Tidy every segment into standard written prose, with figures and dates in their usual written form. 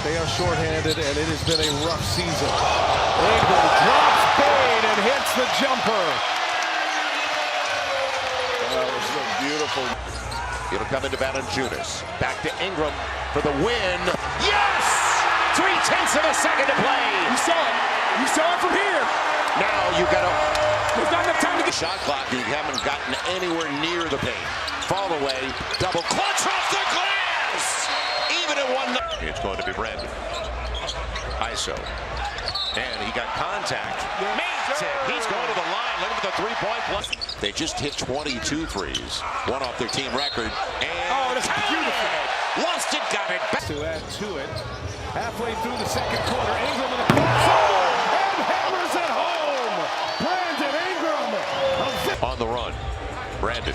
They are shorthanded, and it has been a rough season. Ingram drops Bane and hits the jumper. That was so beautiful. It'll come into Valanciunas. Back to Ingram for the win. Yes! 0.3 of a second to play. You saw it. You saw it from here. Now you got to. There's not enough time to get. Shot clock. You haven't gotten anywhere near the paint. Fall away. Double clutch off the glass. Even at one. It's going to be Brandon. ISO. And he got contact. He's going to the line. Look at the three-point plus. They just hit 22 threes. One off their team record. And Oh, that's beautiful. Lost it, got it back. To add to it, halfway through the second quarter, Ingram in the corner and hammers it home. Brandon Ingram on the run. Brandon.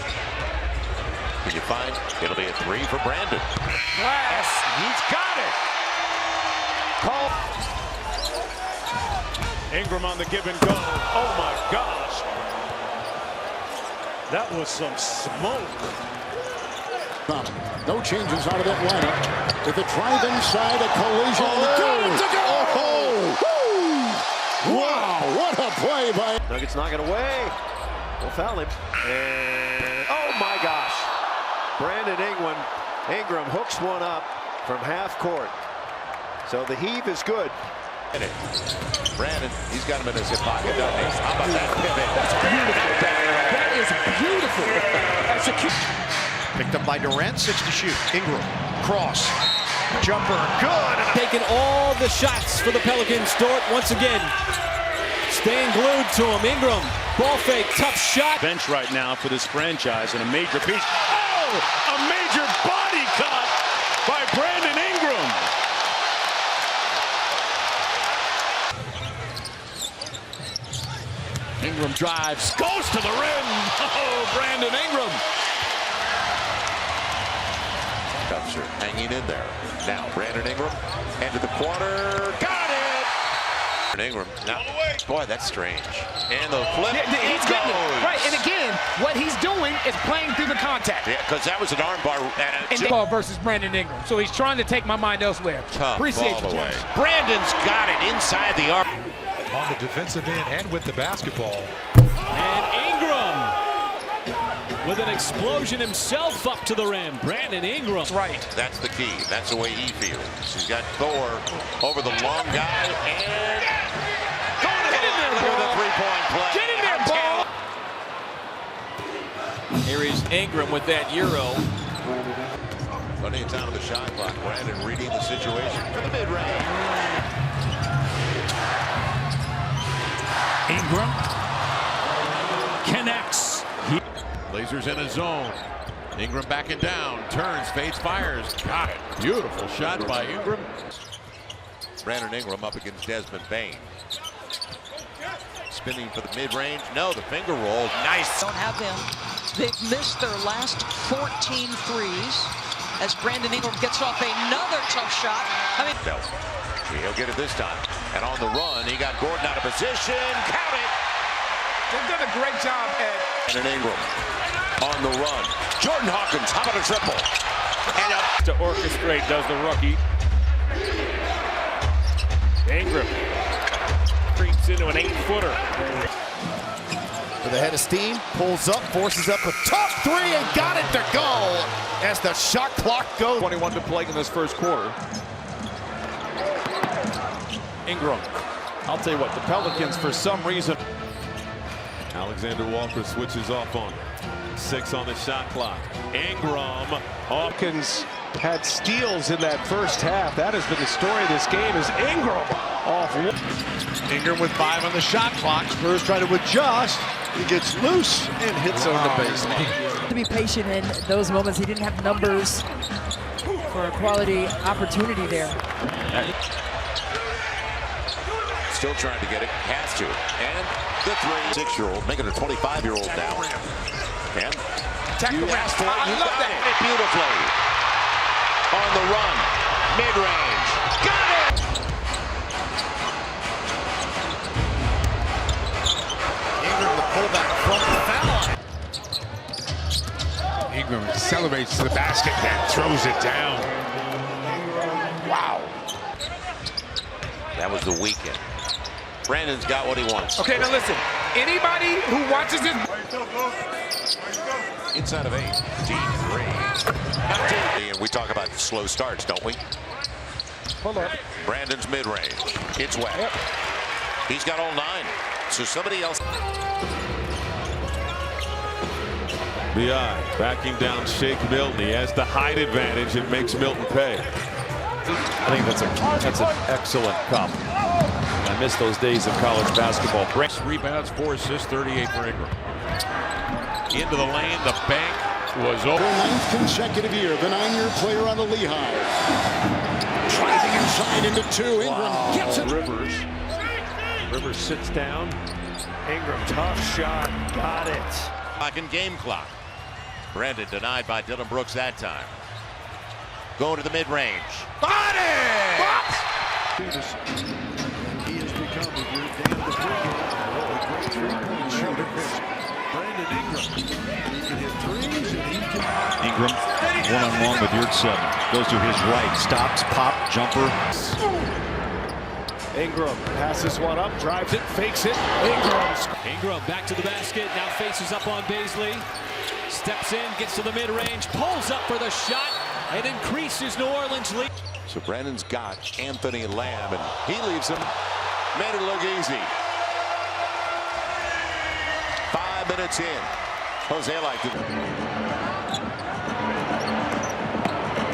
Can you find? It'll be a three for Brandon. Glass. He's got it. Call. Ingram on the give and go. Oh my gosh. That was some smoke. No changes out of that lineup. With the drive inside, a collision. Wow, what a play by. Nuggets knock it away. We'll foul him. And oh my gosh. Brandon Ingram hooks one up from half court. So the heave is good. Brandon, he's got him in his hip pocket, doesn't he? How about that pivot? That's beautiful. That is beautiful. Execution. Picked up by Durant, 6 to shoot. Ingram, cross, jumper, good. Taking all the shots for the Pelicans. Dort once again staying glued to him. Ingram, ball fake, tough shot. Bench right now for this franchise and a major piece. Oh, a major body cut by Brandon Ingram. Ingram drives, goes to the rim. Oh, Brandon Ingram. Cubs are hanging in there. Now, Brandon Ingram, end of the quarter, got it! Brandon Ingram, now, boy, that's strange. And the flip, He's getting it. Right, and again, what he's doing is playing through the contact. Yeah, because that was an arm bar. And ball versus Brandon Ingram. So he's trying to take my mind elsewhere. Tough Appreciate ball you, away. James. Brandon's got it inside the arm. On the defensive end and with the basketball. And Ingram with an explosion himself up to the rim. Brandon Ingram. Right. That's the key. That's the way he feels. He's got Thor over the long guy and going to the line with a three-point play. Get in there, ball. Here is Ingram with that Euro. Plenty of time on the shot clock. Brandon reading the situation for the mid-range. Ingram connects. Blazers in a zone. Ingram backing down. Turns, fades, fires. Got it. Beautiful shot by Ingram. Brandon Ingram up against Desmond Bane. Spinning for the mid-range. No, the finger roll. Nice. Don't have them. They've missed their last 14 threes as Brandon Ingram gets off another tough shot. I mean, No. He'll get it this time. And on the run, he got Gordon out of position. Count it. they've done a great job at. Brandon Ingram on the run. Jordan Hawkins, how about a triple? And up. To orchestrate does the rookie. Ingram creeps into an 8-footer. To the head of steam, pulls up, forces up a tough three, and got it to go as the shot clock goes. 21 to play in this first quarter. Ingram. I'll tell you what, the Pelicans, for some reason. Alexander Walker switches off on him. 6 on the shot clock. Ingram. Hawkins had steals in that first half. That has been the story of this game is Ingram off. Ingram with 5 on the shot clock. Spurs try to adjust. He gets loose and hits on the baseline. To be patient in those moments. He didn't have numbers for a quality opportunity there. Still trying to get it. Has to. And the 6-year-old, making a 25-year-old now. And you asked for it, you got it beautifully. On the run. Mid-range. Got it! Ingram the pullback from the foul line. Ingram accelerates to the basket, then throws it down. Wow. That was the weekend. Brandon's got what he wants. Okay, now listen. Anybody who watches this. Inside of 8. Deep 3. And we talk about slow starts, don't we? Hold on. Brandon's mid-range. It's wet. Yep. He's got all 9. So somebody else. B.I. backing down Shake Milton. He has the height advantage. It makes Milton pay. I think that's an excellent compliment. I miss those days of college basketball. 6 rebounds, 4 assists, 38 for Ingram. Into the lane, the bank was over. Their 9th consecutive year, the 9-year player out of Lehigh. Driving inside into 2. Ingram gets it. Rivers sits down. Ingram, tough shot, got it. Clock and game clock. Brandon denied by Dylan Brooks that time. Going to the mid-range. Got it! He has become, if you're down to 3 games, a great three-point shooter. Brandon Ingram. He can hit threes and he can. Ingram, one-on-one with Yurt 7. Goes to his right, stops, pop, jumper. Ingram passes one up, drives it, fakes it. Ingram back to the basket, now faces up on Baisley. Steps in, gets to the mid-range, pulls up for the shot, and increases New Orleans' lead. So Brandon's got Anthony Lamb, and he leaves him. Made it look easy. 5 minutes in. Jose liked it.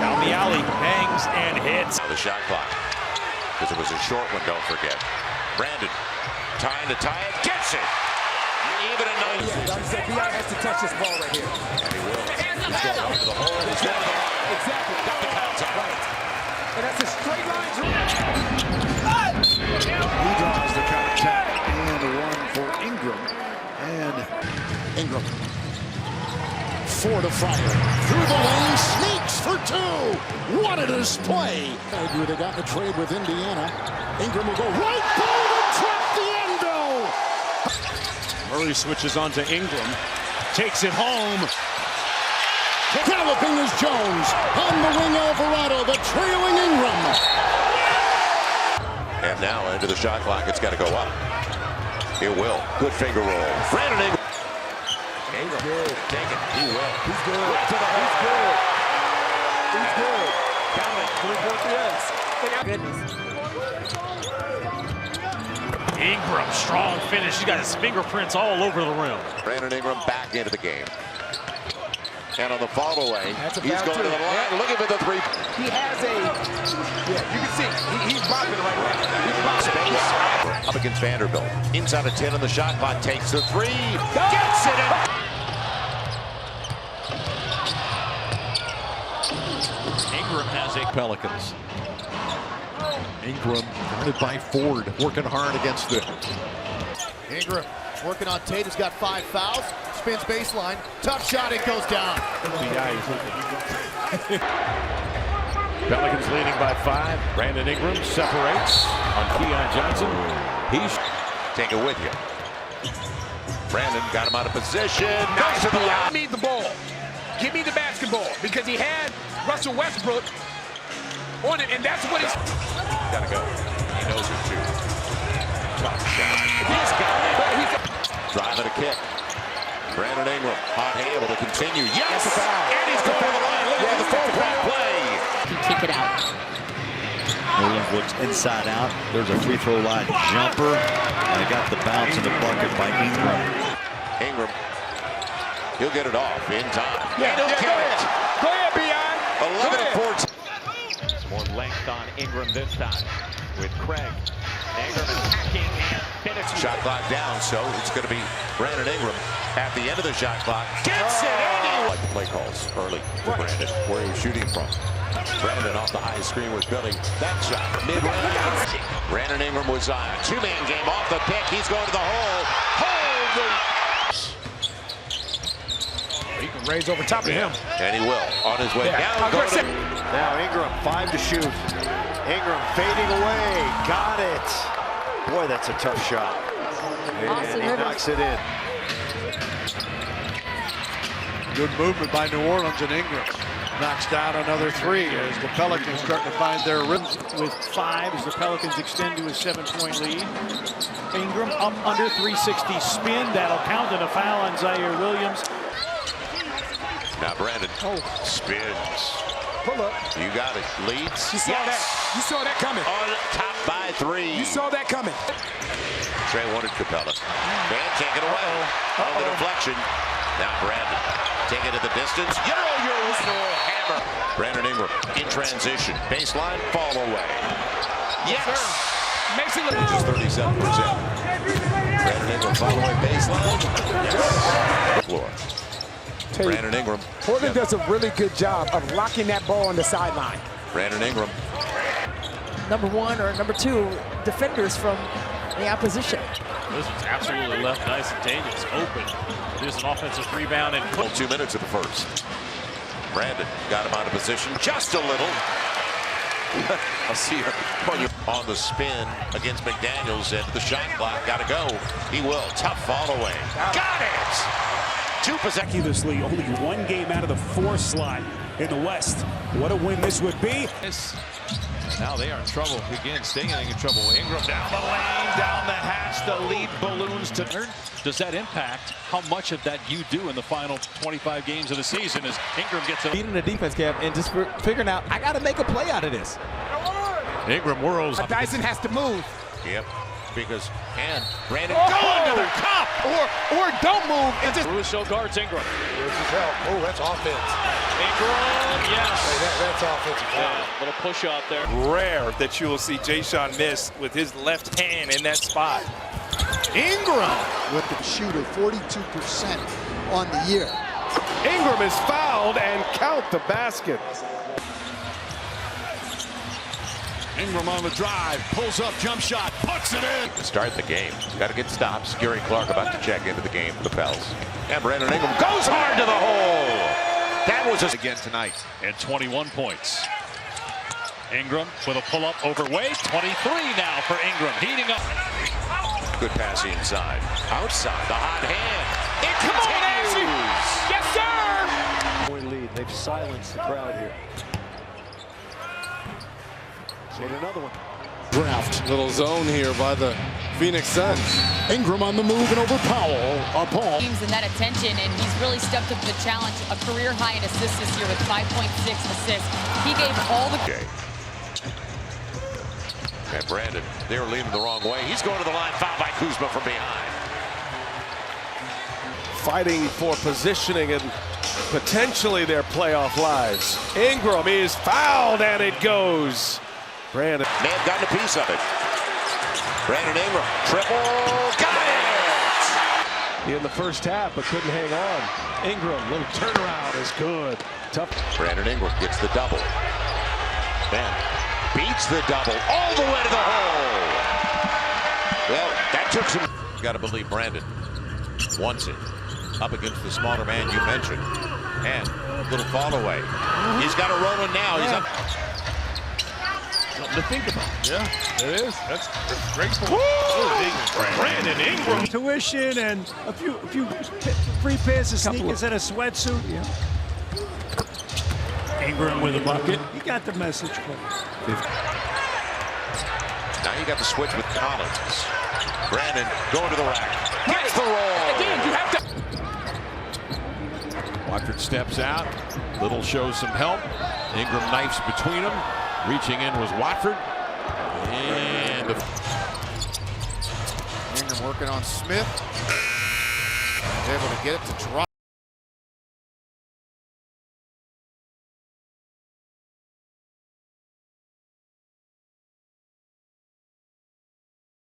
Down the alley, hangs and hits. The shot clock. Because it was a short one, don't forget. Brandon trying to tie it, gets it. Even a 9. B.I. has to touch this ball right here. And he will. He's going over the hole. He's going to the line. Exactly. Got the contact. Right. And that's a straight line. He draws the contact and one for Ingram. And Ingram. 4 to fire. Through the lane, sneaks for 2. What a display. They got the trade with Indiana. Ingram will go right through and trap the endo. Murray switches on to Ingram. Takes it home. Galloping is Jones. On the wing, Alvarado, the trailing Ingram. And now into the shot clock. It's got to go up. It will. Good finger roll. Brandon Ingram. Ingram. Good. Take it. He will. He's good. Right to the hole. He's good. He's good. Got it. 3 points. Goodness. Ingram, strong finish. He's got his fingerprints all over the rim. Brandon Ingram back into the game. And on the follow away, he's going to the line. Yeah. Looking for the 3. He has a, you can see, he's bopping right now. He's bopping. Space up against Vanderbilt. Inside of 10 on the shot clock, takes the 3. Gets it in. Ingram has a Pelicans. Ingram guarded by Ford, working hard against the. Ingram working on Tate, who's got 5 fouls. Spins baseline. Tough shot, it goes down. Pelicans leading by 5. Brandon Ingram separates on Keon Johnson. He's take it with you. Brandon got him out of position. Nice to the line. Give me the ball. Give me the basketball because he had Russell Westbrook on it, and that's what it's. Gotta go. He knows it too. Tough shot. He's got it. Driving a kick. Brandon Ingram, hot able to continue. Yes! And he's going to the line. Look at the full-back play. Can kick it out. Williams looks inside out. There's a free throw line jumper. And I got the bounce in the bucket by Ingram. Ingram, he'll get it off in time. Yeah, and he'll go ahead. Go ahead, B.I. 11 to 14. More length on Ingram this time with Craig. Ingram attacking and finishing. Shot clock down, so it's going to be Brandon Ingram at the end of the shot clock. Gets it anyway. Like the play calls early for Brandon, where he was shooting from. Brandon off the high screen with Billy. That shot, mid-range. Brandon Ingram was on a 2-man game off the pick. He's going to the hole. He can raise over top of him. And he will on his way down. now Ingram, 5 to shoot. Ingram fading away. Got it. Boy, that's a tough shot. And he knocks it in. Good movement by New Orleans and Ingram. Knocks down another three as the Pelicans start to find their rhythm. With 5 as the Pelicans extend to a 7-point lead. Ingram up under 360 spin. That'll count and a foul on Zaire Williams. Now Brandon spins. Pull up. You got it. Leads. You saw that. You saw that coming. On top by 3. You saw that coming. Trey wanted Capella. Man, take it away. On the deflection. Now Brandon. Take it to the distance. Euro your winner. Hammer. Brandon Ingram in transition. Baseline. Fall away. Yes. Makes it look just 37%. Brandon Ingram fall away baseline. Yes. Floor. Brandon Ingram. Portland does a really good job of locking that ball on the sideline. Brandon Ingram. Number 1 or number 2 defenders from the opposition. This was absolutely left nice and dangerous. Open. There's an offensive rebound and 2 minutes of the first. Brandon got him out of position just a little. I'll see you on the spin against McDaniels and the shot clock. Got to go. He will. Tough fall away. Got it. 2 possessions. Miraculously, only 1 game out of the 4 slot in the West. What a win this would be. Now they are in trouble. Again, staying in trouble. Ingram down the lane, down the hatch. The lead balloons to. does that impact how much of that you do in the final 25 games of the season as Ingram gets a beating the defense cap and just figuring out I got to make a play out of this. Ingram whirls. Dyson has to move. Yep. Because Brandon going to the cup or don't move. Russo guards Ingram. Here's his help. Oh, that's offense. Ingram, yes. Hey, that's offensive foul. Little push out there. Rare that you will see Jayshon miss with his left hand in that spot. Ingram with the shooter 42% on the year. Ingram is fouled and count the basket. Ingram on the drive, pulls up, jump shot, puts it in. Start the game. Got to get stops. Gary Clark about to check into the game for the Pels. And Brandon Ingram goes hard to the hole. That was again tonight. And 21 points. Ingram with a pull-up over Wade. 23 now for Ingram. Heating up. Good pass inside. Outside the hot hand. It continues. Yes, sir. Point lead. They've silenced the crowd here. Get another one. Draft. Little zone here by the Phoenix Suns. Ingram on the move and over Powell. Paul. And that attention, and he's really stepped up to the challenge. A career high in assists this year with 5.6 assists. He gave all the. And Brandon, they were leaning the wrong way. He's going to the line. Fouled by Kuzma from behind. Fighting for positioning and potentially their playoff lives. Ingram is fouled and it goes. Brandon may have gotten a piece of it. Brandon Ingram, triple, got it! In the first half, but couldn't hang on. Ingram, little turnaround is good. Tough. Brandon Ingram gets the double. Then beats the double all the way to the hole. Well, that took some. Got to believe Brandon wants it. Up against the smaller man you mentioned. And a little fall away. He's got a rolling now. He's up. Something to think about. Yeah, it is. That's great. Brandon Ingram. Tuition and a few free pairs of sneakers and a sweatsuit. Yeah. Ingram with a bucket. You got the message. Now you got the switch with Collins. Brandon going to the rack. Gets the roll. Again, you have to. Watford steps out. Little shows some help. Ingram knifes between them. Reaching in was Watford. And Ingram working on Smith. Able to get it to drop.